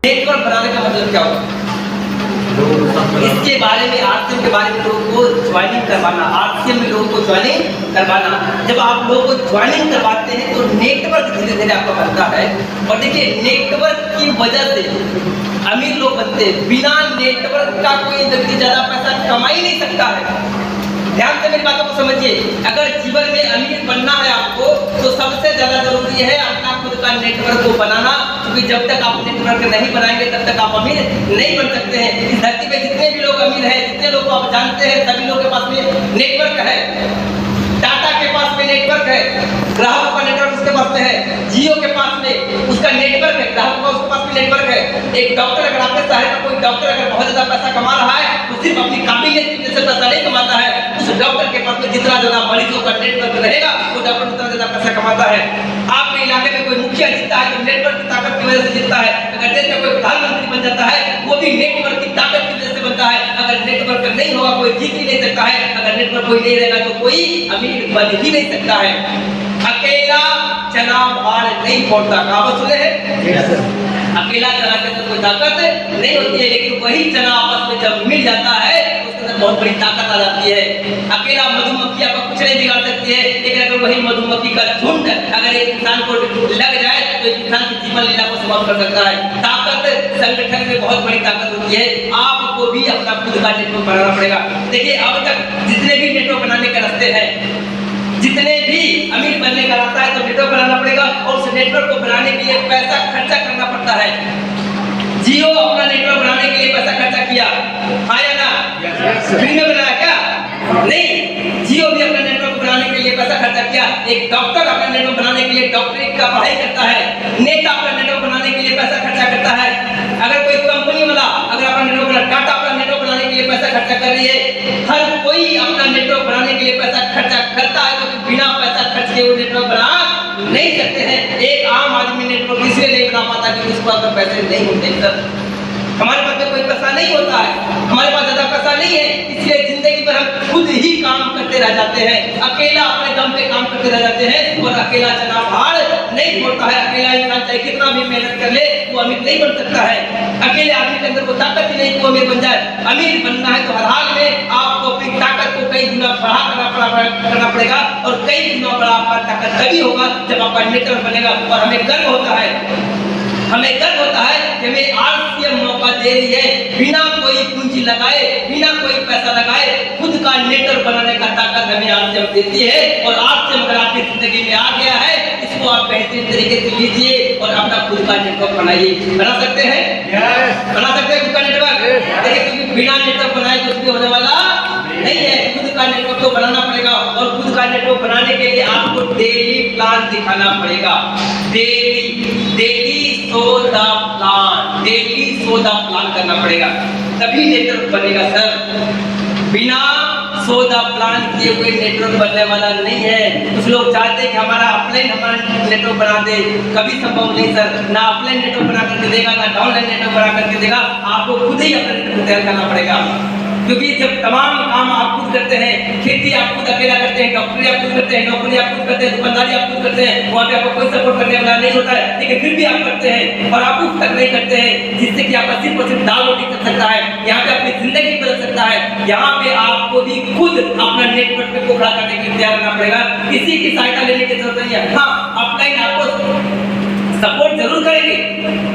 Network बनाने का मतलब क्या होता है? इसके बारे में आरसीएम के बारे में लोगों को ज्वाइनिंग करवाना, आरसीएम में लोगों को ज्वाइनिंग करवाना। जब आप लोगों को ज्वाइनिंग करवाते हैं तो नेटवर्क धीरे धीरे आपका बनता है। और देखिए, नेटवर्क की वजह से अमीर लोग बनते हैं। बिना नेटवर्क का कोई व्यक्ति ज्यादा पैसा कमा ही नहीं सकता है। ध्यान से मेरी बातों को समझिए। अगर जीवन में अमीर बनना है आपको, तो सबसे ज्यादा जरूरी है अपना खुद का नेटवर्क को बनाना, क्योंकि जब तक आप नेटवर्क नहीं बनाएंगे तब तक आप अमीर नहीं बन सकते हैं। इस धरती पे जितने भी लोग अमीर हैं, जितने लोग को आप जानते हैं, सभी लोगों के पास में नेटवर्क है। टाटा के पास में नेटवर्क है, ग्राहकों का नेटवर्क उसके पास में है। जियो के पास में उसका नेटवर्क है, ग्राहकों का उसके पास में नेटवर्क है। एक डॉक्टर, अगर आपके शहर का कोई डॉक्टर अगर बहुत ज्यादा पैसा कमा रहा है, तो सिर्फ अपनी काबिलियत की वजह से पैसा नहीं कमाता है। उस डॉक्टर के पास में जितना ज्यादा मरीजों का नेटवर्क रहेगा, वो डॉक्टर उतना ज्यादा पैसा कमाता है। आपके इलाके में कोई मुखिया जीतता है तो नेटवर्क की ताकत की वजह से जीतता है। अगर देश में कोई प्रधानमंत्री बन जाता है, वो भी नेटवर्क की ताकत की वजह से बनता है। अगर नेटवर्क नहीं होगा, कोई जीत ही नहीं सकता है। अगर नेटवर्क कोई नहीं रहेगा तो कोई अमीर बन ही नहीं सकता है। अकेला चना भार नहीं फोड़ता, कहावत सुने हैं? अकेला चना के अंदर कोई ताकत नहीं होती है, लेकिन वही चना आपस में जब मिल जाता है उसके अंदर बहुत बड़ी ताकत आ जाती है। अकेला मधुमक्खी आपका कुछ नहीं बिगाड़ सकती है, लेकिन अगर वही मधुमक्खी का झुंड अगर एक इंसान को लग जाए तो इंसान की जीवन लीला को समाप्त कर सकता है। ताकत संगठन में बहुत बड़ी ताकत होती है। आपको भी अपना खुद का नेटवर्क बनाना पड़ेगा। देखिए, अब तक जितने भी नेटवर्क बनाने के रास्ते हैं, जितने भी अमीर बनने का रास्ता है, तो नेटवर्क बनाना पड़ेगा। और उस नेटवर्क को बनाने के लिए पैसा खर्चा करना पड़ता है। जियो अपना नेटवर्क बनाने के लिए पैसा खर्चा किया, हाँ या ना? फ्री में बनाया क्या? नहीं, जियो भी अपना नेटवर्क बनाने के लिए पैसा खर्चा किया। एक डॉक्टर अपना नेटवर्क बनाने के लिए डॉक्टरी का पढ़ाई करता है। नेता अपना नेटवर्क बनाने के लिए पैसा खर्चा करता है। अगर कोई कंपनी वाला अगर अपना नेटवर्क बना, टाटा अपना नेटवर्क बनाने के लिए पैसा खर्चा कर रही है। हर कोई अपना नेटवर्क बनाने के लिए पैसा खर्चा करता है, तो बिना पैसा खर्च के वो नेटवर्क बना नहीं सकते हैं। एक आम आदमी नेटवर्क इसलिए नहीं बना पाता कि उसके पास पैसे नहीं होते। सर, हमारे पास में कोई पैसा नहीं होता है, हमारे पास ज्यादा पैसा नहीं है, इसलिए जिंदगी भर हम खुद ही काम करते रह जाते हैं। अकेला अपने दम पे काम करते रह जाते हैं और अकेला चना भार नहीं फोड़ता है। अकेला इंसान चाहे कितना भी मेहनत कर ले, वो अमीर नहीं बन सकता है। अकेले आदमी के अंदर कोई ताकत ही नहीं कि वो अमीर बन जाए। अमीर बनना है तो हर हाल में आपको अपनी ताकत को कई गुना बढ़ा करना पड़ेगा। और कई गुना बड़ा आपका ताकत तभी होगा जब आपका नेटवर्क बनेगा। और हमें गर्व होता है, हमें गर्व होता है कि हमें आरसीएम मौका दे रही है, बिना कोई पूंजी लगाए, बिना कोई पैसा लगाए खुद का नेटवर्क बनाने का ताकत हमें आरसीएम देती है। और आरसीएम अगर आपकी जिंदगी में आ गया है, इसको आप बेहतरीन तरीके से लीजिए और अपना खुद का नेटवर्क बनाइए। बना सकते हैं? बना सकते हैं खुद का नेटवर्क? देखिए, क्योंकि बिना नेटवर्क बनाए कुछ भी होने वाला नहीं है। खुद का नेटवर्क तो बनाना पड़ेगा। और खुद का नेटवर्क बनाने के लिए आपको डेली प्लान दिखाना पड़ेगा। Daily so the plan, daily so the plan करना पड़ेगा, तभी नेटवर्क बनेगा। सर, बिना सो द प्लान किए कोई नेटवर्क बनने वाला नहीं है। कुछ लोग चाहते हैं कि हमारा ऑफलाइन हमारा नेटवर्क बना दे, कभी संभव नहीं सर। ना ऑफलाइन नेटवर्क बना करके देगा, ना ऑनलाइन नेटवर्क बना करके देगा। आपको खुद ही अपना नेटवर्क तैयार करना पड़ेगा। क्योंकि जब तमाम काम आप खुद करते हैं, खेती आप खुद अकेला करते हैं, डॉक्टरी आप खुद करते हैं, नौकरी आप खुद करते हैं, दुकानदारी आप खुद करते हैं, वहाँ पे आपको कोई सपोर्ट करने वाला नहीं होता है, लेकिन फिर भी आप करते हैं और आप उस तक नहीं करते हैं जिससे कि आपका सिर्फ और सिर्फ दाल रोटी कर सकता है। यहाँ पे अपनी जिंदगी बदल सकता है। यहाँ पे आपको भी खुद अपना नेटवर्क को खड़ा करने के लिए तैयार करना पड़ेगा। किसी की सहायता लेने की जरूरत नहीं है। हाँ, ऑफलाइन आपको सपोर्ट जरूर करेंगे,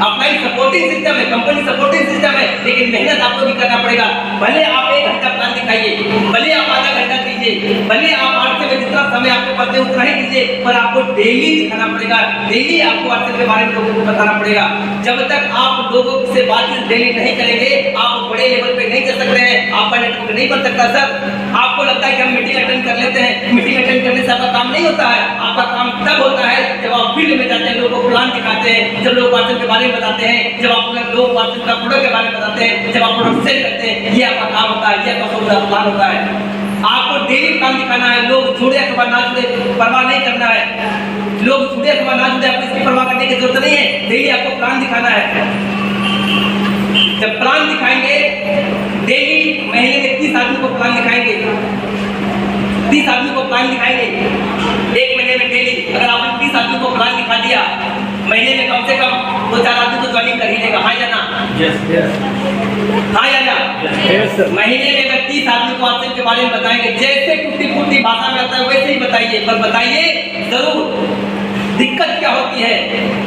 ऑफलाइन सपोर्टिंग सिस्टम है, कंपनी सपोर्टिंग सिस्टम है, लेकिन मेहनत आपको भी करना पड़ेगा। भले आप 1 घंटा प्लान दिखाइए, भले आप आधा घंटा दीजिए, भले आप आरसीएम में जितना समय आपके पास है उतना ही दीजिए, पर आपको डेली दिखाना पड़ेगा। डेली आपको आरसीएम के बारे में लोगों को बताना पड़ेगा। जब तक आप लोगों से बातचीत डेली नहीं करेंगे, आप बड़े लेवल पे नहीं चल सकते हैं, आपका नेटवर्क नहीं बन सकता। सर, आपको लगता है कि हम मीटिंग अटेंड कर लेते हैं, मीटिंग अटेंड करने से आपका काम नहीं होता है। आपका काम तब होता है जब आप फील्ड में जाते हैं, लोगों को प्लान दिखाते हैं, जब लोग वाचन के बारे में बताते हैं, जब आप लोग वाचन का प्रोडक्ट के बारे में बताते हैं, जब आप प्रोडक्ट सेल करते हैं, ये आपका काम होता है, ये आपका प्लान होता है। आपको डेली प्लान दिखाना है। लोग जुड़े अथवा ना जुड़े परवाह नहीं करना है। लोग जुड़े अथवा ना जुड़े आपको इसकी परवाह करने की जरूरत नहीं है। डेली आपको प्लान दिखाना है। जब प्लान दिखाएंगे डेली, महीने में 30 आदमी को प्लान दिखाएंगे, 30 आदमी को प्लान दिखाएंगे 1 महीने में डेली। अगर आपने 30 आदमी को प्लान दिखा दिया, महीने में कम से कम 2-4 आदमी तो ज्वाइनिंग कर ही लेगा, हाँ या ना? हाँ या ना? महीने में अगर 30 आदमी को आरसीएम के बारे में बताएंगे, जैसे टूटी फूटी भाषा में आता है वैसे ही बताइए, पर बताइए जरूर। दिक्कत क्या होती है,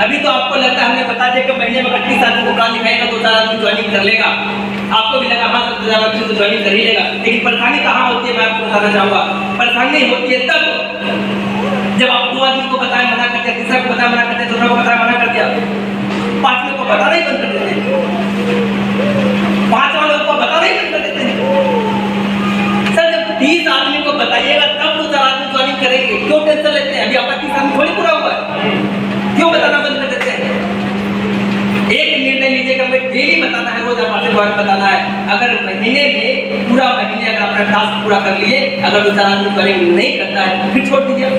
अभी तो आपको लगता है हमने बता दिया कि महीने में 30 आदमी को प्लान दिखाएगा तो 4 आदमी ज्वाइनिंग कर लेगा, आपको भी लगा हाँ 7,000 आदमी तो ज्वाइनिंग कर ही लेगा। लेकिन परेशानी कहाँ होती है मैं आपको बताना चाहूँगा। परेशानी होती है तब जब आप 2 आदमी को बताए मना कर दिया, तीसरा को बताया मना कर दिया, चौथा को बताया मना कर दिया, 5वें को बताना ही बंद कर देते हैं, 5 वालों को बताना ही बंद कर देते हैं। सर जब 30 आदमी को बताइएगा तब 2 4 आदमी ज्वाइनिंग करेंगे, क्यों टेंशन लेते हैं? अभी आपका 30 आदमी थोड़ी पूरा हुआ है, क्यों बताना बंद कर देते हैं? एक निर्णय लीजिएगा, मैं डेली बताना है, रोज आपके द्वारा बताना है। अगर महीने में पूरा महीने अगर अपना टास्क पूरा कर लिए, अगर 2 4 आदमी ज्वाइनिंग नहीं करता है फिर छोड़ दीजिए,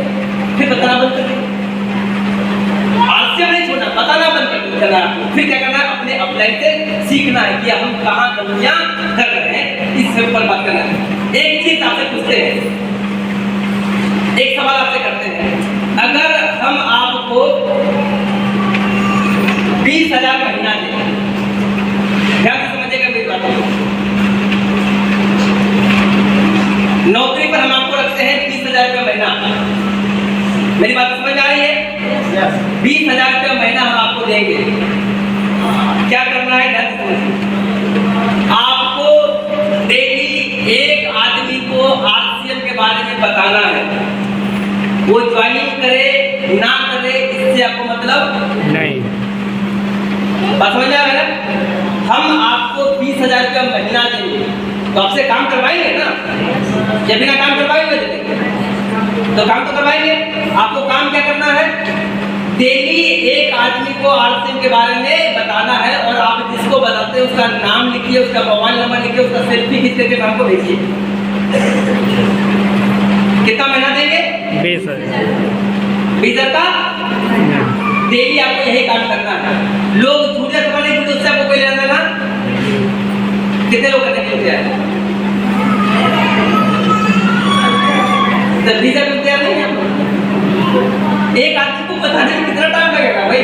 फिर बताना बंद कर दीजिए। आरसीएम नहीं छोड़ना, बताना बंद कर देना। फिर क्या करना है, अपने अपलाइन से सीखना है कि हम कहाँ गलतियां कर रहे हैं, इससे ऊपर बात करना है। एक चीज आपसे पूछते हैं, एक सवाल आपसे करते हैं, अगर हम आपको 20,000 महीना दें, ध्यान से समझिएगा मेरी बात, नौकरी पर हम आपको रखते हैं 20,000 रुपये महीना, मेरी बात समझ आ रही है? 20,000 रुपये महीना हम आपको देंगे, क्या करना है ध्यान से समझिए। आपको डेली एक आदमी को आरसीएम के बारे में बताना है, वो ज्वाइनिंग करे ना करे इससे आपको मतलब नहीं, बात समझ आ रहा है? हम आपको 20,000 रुपये महीना देंगे तो आपसे काम करवाएंगे ना, या बिना काम करवाएंगे तो काम तो करवाएंगे। आपको काम क्या करना है, डेली एक आदमी को आरसीएम के बारे में बताना है, और आप जिसको बताते हैं उसका नाम लिखिए, उसका मोबाइल नंबर लिखिए, उसका सेल्फी खींच करके हमको भेजिए। कितना महीना देंगे? 20,000 का डेली आपको यही काम करना है। लोग झूठे खबर नहीं झूठे, उससे आपको कोई लेना ना, कितने लोग करने के लिए तैयार है? 20,000 रुपये तैयार नहीं है? एक आदमी को बताने में कितना टाइम लगेगा भाई?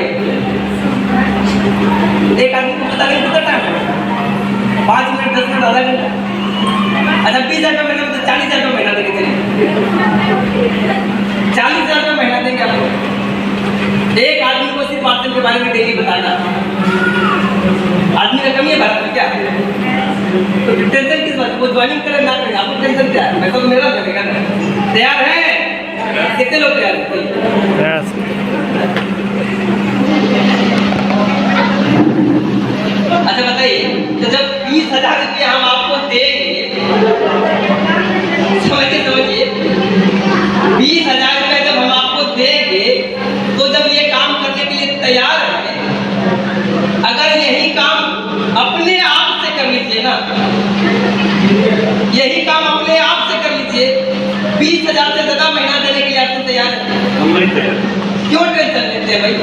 एक आदमी को बताने में कितना टाइम लगेगा? 5 मिनट 10 मिनट आधा घंटा। अच्छा 20,000 रुपये महीना मतलब 40,000 रुपये महीना देंगे, चलिए 40,000 रुपये महीना देंगे आपको। एक आदमी को सिर्फ आरसीएम के बारे में डेली बताना, आदमी का कमी है भारत में क्या? तो टेंशन किस बात? वो ज्वाइनिंग करे ना करे, आपको टेंशन क्या है? मैं तो मेरा लगेगा ना। तैयार है? कितने लोग तैयार हैं? अच्छा बताइए, तो जब 20,000 रुपये हम आपको देंगे, समझिए 20,000 रुपये जब हम आपको देंगे तो जब ये काम करने के लिए तैयार है, अगर यही काम अपने आप से कर लीजिए ना, यही काम अपने आप से कर लीजिए, 20,000 से ज्यादा महीना देने के लिए आपको तैयार है? क्यों टेंशन लेते हैं भाई?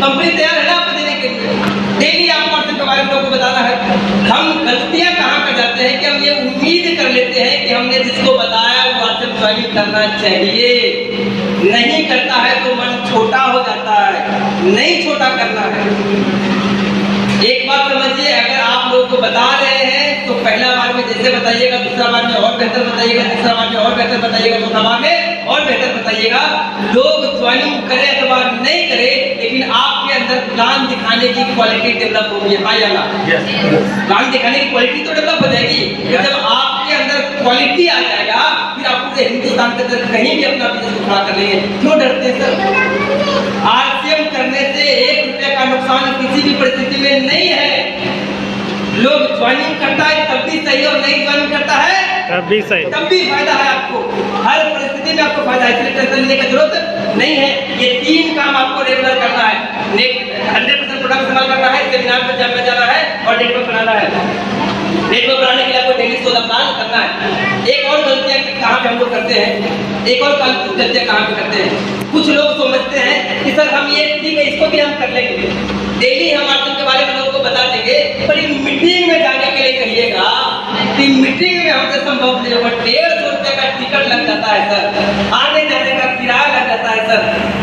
कंपनी तैयार है ना आपको देने के लिए। डेली आपको आरसीएम के बारे में लोगों को बताना है। हम गलतियां कहाँ कर जाते हैं कि हम ये उम्मीद कर लेते हैं कि हमने जिसको बताया वो आरसीएम ज्वाइनिंग करना चाहिए, नहीं करता है तो मन छोटा हो जाता है, नहीं छोटा करना है। एक बात समझिए, अगर आप लोगों को बता रहे हैं तो पहला बार में जैसे बताइएगा, दूसरा बार में और बेहतर बताइएगा, तीसरा बार में और बेहतर बताइएगा, चौथा बार में और बेहतर बताइएगा। लोग ज्वाइनिंग करे अथवा नहीं करे, लेकिन आपके अंदर प्लान दिखाने की क्वालिटी डेवलप होगी, हाँ या ना? प्लान दिखाने की क्वालिटी तो डेवलप हो जाएगी। जब आपके अंदर क्वालिटी आ जाएगा, फिर आप पूरे हिंदुस्तान के अंदर कहीं भी अपना बिजनेस खड़ा कर लेंगे। क्यों डरते हैं सर? आरसीएम करने से 1 रुपये का नुकसान किसी भी परिस्थिति में नहीं है। लोग ज्वाइनिंग करता है तब भी सही, और नहीं ज्वाइनिंग करता है तब भी सही, तब भी फायदा है आपको। हर परिस्थिति में आपको फायदा है, इसलिए टेंशन लेने की जरूरत नहीं है। ये 3 काम आपको रेगुलर करना है। 100% प्रोडक्ट इस्तेमाल करना है, सेमिनार पर जब जाना है, और नेटवर्क बनाना है। नेटवर्क बनाने के लिए आपको डेली 16 प्लान करना है। एक और गलतियाँ कहाँ पे हम लोग करते हैं, एक और गलतियाँ कहाँ पे करते हैं, कुछ लोग समझते हैं कि सर हम ये ठीक है इसको भी हम कर लेंगे, डेली हम आरसीएम के बारे में लोगों को बता देंगे, पर इन मीटिंग में जाने के लिए कहिएगा कि मीटिंग में हमसे संभव नहीं होगा। 150 रुपये का टिकट लग जाता है सर, आने जाने का किराया लग जाता है सर,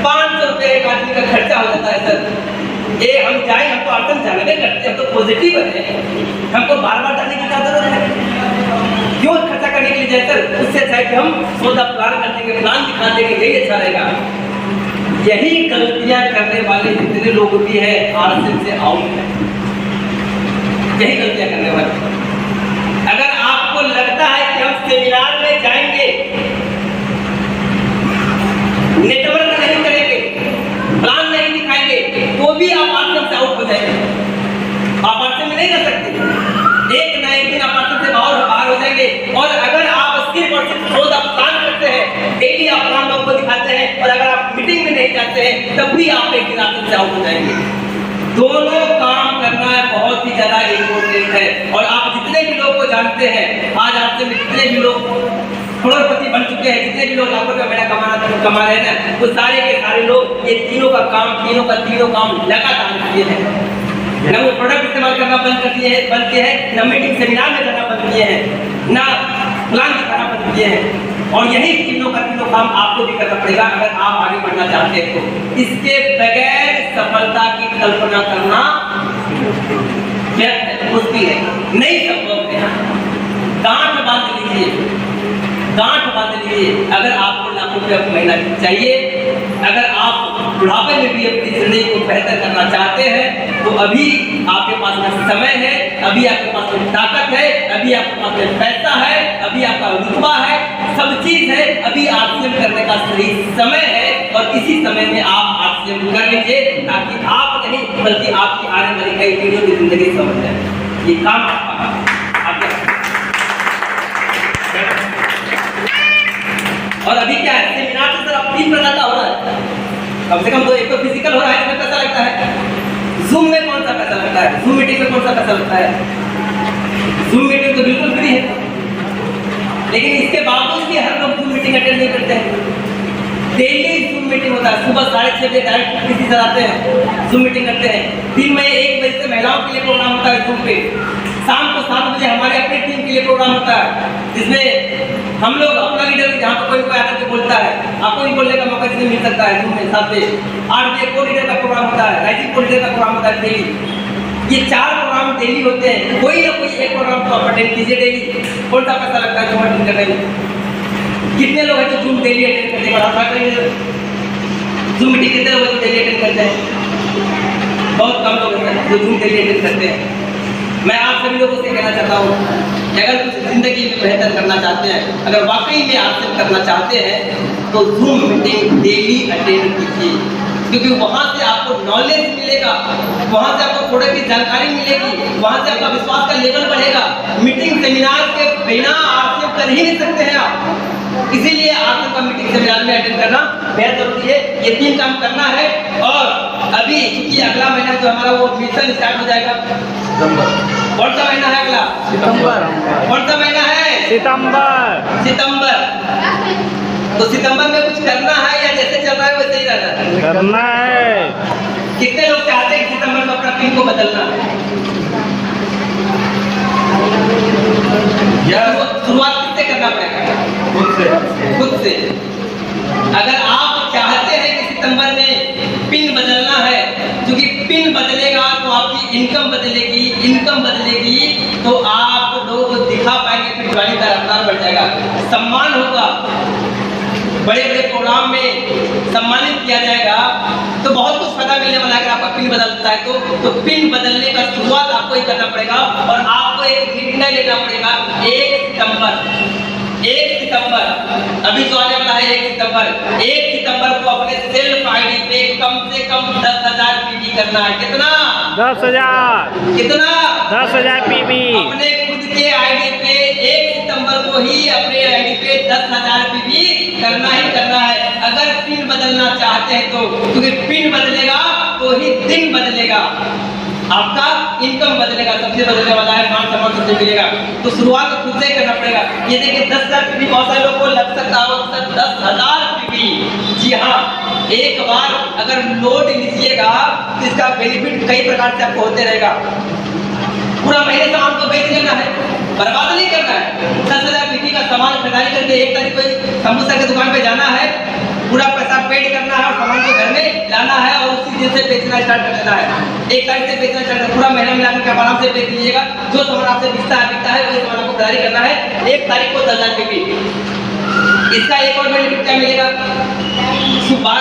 500 रुपये एक आदमी का खर्चा हो जाता है सर। ये हम जाए, हम तो आर्सन जाने करते हैं, हम तो पॉजिटिव है, हमको बार बार जाने की क्या जरूरत है? क्यों खर्चा करने के लिए जाए सर? उससे अच्छा है कि हम सौदा प्लान कर देंगे, प्लान दिखा देंगे, यही अच्छा रहेगा। यही गलतियां करने वाले जितने लोग भी हैं आर्सन से आउट है, यही गलतियां करने वाले। अगर आपको लगता है कि हम सेमिनार में जाएंगे, नेटवर्क नहीं करेंगे, प्लान नहीं दिखाएंगे, तो भी आप आर्सन से आउट हो जाएंगे। आप आर्सन में नहीं रह सकते, एक ना एक दिन आप आर्सन से बाहर हो जाएंगे। और अगर आप सिर्फ और सिर्फ रोज आप प्लान करते हैं, डेली आप प्लान लोगों को दिखाते हैं, और अगर आप मीटिंग में नहीं जाते हैं, तब भी आप एक दिन आर्सन से आउट हो जाएंगे। दोनों काम करना बहुत ही ज्यादा इम्पोर्टेंट है। और आप जितने भी लोग को जानते हैं, आज आपसे जितने भी लोग करोड़पति बन चुके हैं, जितने भी लोग लाखों रुपया महीना कमा रहे हैं ना, वो सारे के सारे लोग ये तीनों का तीनों काम लगातार किए हैं। ना वो प्रोडक्ट इस्तेमाल करना बंद कर दिए हैं, ना मीटिंग सेमिनार में करना बंद किए हैं, ना प्लान दिखाना बंद किए हैं। और यही तीनों काम आपको भी करना पड़ेगा अगर आप आगे बढ़ना चाहते हैं। तो इसके बगैर सफलता की कल्पना करना मुश्किल है, नहीं संभव है। गांठ बांध लीजिए, अगर आपको लाखों रुपया महीना चाहिए, अगर आप बुढ़ापे में भी अपनी जिंदगी को बेहतर करना चाहते हैं, तो अभी आपके पास में समय है, अभी आपके पास में ताकत है, अभी आपके पास में पैसा है, अभी आपका रुतबा है, सब चीज है। अभी आरसीएम करने का सही समय है, और इसी समय में आप आरसीएम कर लीजिए, ताकि आप नहीं बल्कि आपकी आने वाली कई पीढ़ियों की जिंदगी समझ जाए। ये काम आपका और अभी क्या है, सेमिनार तो सर अब 3 प्रकार का हो रहा है, कम से कम तो एक तो फिजिकल हो रहा है, इसमें पैसा लगता है। जूम में कौन सा पैसा लगता है? जूम मीटिंग में कौन सा पैसा लगता है? जूम मीटिंग तो बिल्कुल फ्री है, लेकिन इसके बावजूद भी हर लोग जूम मीटिंग अटेंड नहीं करते हैं। डेली जूम मीटिंग होता है, सुबह 6:30 बजे डायरेक्ट किसी से आते हैं, जूम मीटिंग करते हैं। दिन में 1 बजे से महिलाओं के लिए प्रोग्राम होता है जूम पे, शाम को 7 बजे हमारे अपने टीम के लिए प्रोग्राम होता है, जिसमें हम लोग अपना लीडर जहाँ पर कोई आकर के बोलता है, आपको भी बोलने का मौका इसमें मिल सकता है। जूम में 7 बजे 8 बजे को लीडर का प्रोग्राम होता है, राइजिंग को लीडर का प्रोग्राम होता है डेली। ये 4 प्रोग्राम डेली होते हैं, कोई ना कोई एक प्रोग्राम तो आप अटेंड कीजिए डेली। कौन सा पैसा लगता है जूम अटेंड करने में? कितने लोग हैं जो जूम डेली अटेंड करते हैं? बड़ा करेंगे जूम मीटिंग कितने लोग डेली अटेंड करते हैं? बहुत कम लोग हैं जो जूम डेली अटेंड करते हैं। मैं आप सभी लोगों से कहना चाहता हूँ कि अगर कुछ जिंदगी में बेहतर करना चाहते हैं, अगर वाकई में हासिल करना चाहते हैं, तो जूम मीटिंग डेली अटेंड कीजिए, क्योंकि वहाँ से आपको नॉलेज मिलेगा, वहाँ से आपको प्रोडक्ट की जानकारी मिलेगी, वहाँ से आपका विश्वास का लेवल बढ़ेगा। मीटिंग सेमिनार के बिना आरसीएम कर ही नहीं सकते हैं आप, इसीलिए आरसीएम का मीटिंग सेमिनार में अटेंड करना बेहद जरूरी है। ये 3 काम करना है। और अभी क्योंकि अगला महीना जो हमारा वो मिशन स्टार्ट हो जाएगा, कौन सा महीना है अगला? सितंबर। कौन सा महीना है? सितंबर। तो सितंबर में कुछ करना है या जैसे चल रहा है वैसे ही रहना है? करना है। कितने लोग चाहते हैं सितंबर में अपना टीम को बदलना है? शुरुआत किससे करना पड़ेगा? खुद से। अगर आप चाहते हैं कि सितंबर में पिन बदलना है, क्योंकि पिन बदलेगा तो आपकी इनकम बदलेगी, तो आप लोगों को दिखा पाएंगे, फिर ज्वाइनिंग का रफ्तार बढ़ जाएगा, सम्मान होगा, बड़े बड़े प्रोग्राम में सम्मानित किया जाएगा, तो बहुत कुछ फायदा मिलने वाला है। अगर आपका पिन बदलता है तो पिन बदलने का शुरुआत आपको ही करना पड़ेगा, और आपको एक निर्णय लेना पड़ेगा। 1 सितंबर अभी जो आने वाला है 1 सितंबर को अपने सेल्फ आईडी पे कम से कम 10,000 पीवी करना है। कितना? 10,000। कितना? 10,000 पीवी। अपने खुद के आईडी पे 1 सितंबर को ही अपने आईडी पे 10,000 पीवी करना ही करना है। अगर पिन बदलना चाहते हैं तो, क्योंकि पिन बदलेगा तो ही दिन बदलेगा, आपका इनकम बदलेगा, सबसे बदलने वाला है, मान सम्मान सबसे मिलेगा। तो शुरुआत खुद से करना पड़ेगा। ये देखिए 10,000 पीवी बहुत सारे लोगों को लग सकता है 10,000 पीवी। जी हाँ, एक बार अगर लोड लीजिएगा तो इसका बेनिफिट कई प्रकार से आपको होते रहेगा। पूरा महीने सामान को बेच लेना है, बर्बाद नहीं करना है। 10,000 पीवी का सामान खरीदारी करके 1 तारीख को समोसा की दुकान पे जाना है, पूरा पैसा पेड करना है और सामान को घर में लाना है और उसी दिन से बेचना स्टार्ट कर देना है। 1 तारीख से बेचना स्टार्ट करना, पूरा महीना मिलाकर के आराम से बेच लीजिएगा। जो सामान आपसे बिकता है वही सामान आपको खरीदारी करना है। 1 तारीख को 10,000 रुपये की। इसका एक और बेनिफिट क्या मिलेगा,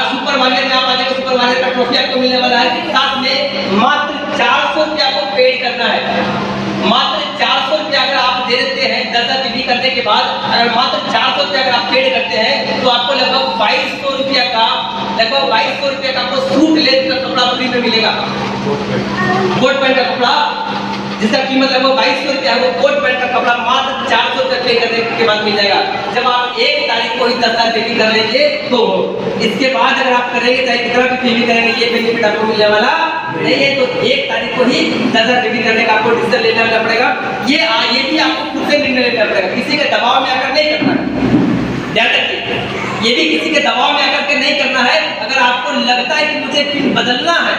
सुपर मार्केट में आप आ जाएंगे, सुपर मार्केट का ट्रॉफी आपको मिलने वाला है। साथ में मात्र 400 रुपये आपको पेड करना है। मात्र 400 रुपये अगर आप दे देते हैं 10,000 बीबी करने के बाद, अगर मात्र 400 रुपये अगर आप पेड करते हैं तो आपको लगभग 2200 रुपये का आपको सूट लेंथ का कपड़ा फ्री में मिलेगा। कोट पैंट का कपड़ा जिसका कीमत लगभग 2200 रुपया है, वो कोट पैंट का कपड़ा मात्र 400 रुपये पे करने के बाद मिल जाएगा। जब आप 1 तारीख को ही 10,000 पेटी कर लेंगे तो इसके बाद अगर आप करेंगे चाहे कितना भी पेटी करेंगे, ये बेनिफिट आपको मिलने वाला नहीं है। तो 1 तारीख को ही 10,000 पेटी करने का आपको डिसीजन लेना पड़ेगा। ये भी आपको खुद से निर्णय लेना पड़ेगा, किसी के दबाव में आकर नहीं करना है। ध्यान रखिए, ये भी किसी के दबाव में आकर के नहीं करना है। अगर आपको लगता है कि मुझे पिन बदलना है,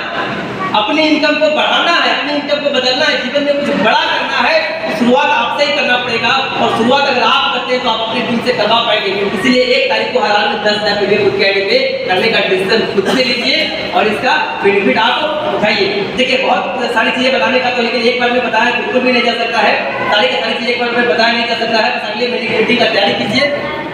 अपनी इनकम को बढ़ाना है, अपनी इनकम को बदलना है, जीवन में कुछ बड़ा करना है, तो शुरुआत आपसे ही करना पड़ेगा। और शुरुआत अगर आप करते हैं तो आप अपनी टीम से करवा पाएंगे। इसलिए 1 तारीख को हर हाल में 10,000 रुपये खुद के आईडी पे करने का डिसीजन खुद से लीजिए और इसका बेनिफिट आप उठाइए। देखिए बहुत सारी चीजें बताने का तो, लेकिन एक बार में बताया बिल्कुल भी नहीं जा सकता है। सारी चीजें एक बार में बताया नहीं जा सकता है। बस अगले महीने की मीटिंग का तैयारी कीजिए।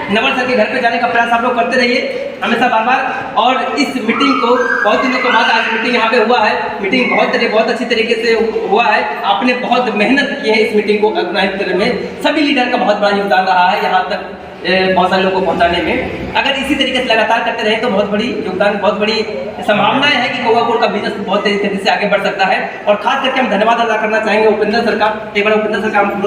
नवल सर के घर पे जाने का प्रयास आप लोग करते रहिए हमेशा बार-बार। और इस मीटिंग को बहुत दिनों के बाद आज मीटिंग यहाँ पे हुआ है। मीटिंग बहुत अच्छी तरीके से हुआ है। आपने बहुत मेहनत की है इस मीटिंग को ऑर्गेनाइज करने में। सभी लीडर का बहुत बड़ा योगदान रहा है यहाँ तक बहुत सारे लोगों को पहुँचाने में। अगर इसी तरीके से लगातार करते रहे तो बहुत बड़ी योगदान, बहुत बड़ी संभावनाएं है कि कोवापुर का बिजनेस बहुत तेजी से आगे बढ़ सकता है। और खास करके हम धन्यवाद अदा करना चाहेंगे उपेंद्र सर का। एक बार उपेंद्र सर का हम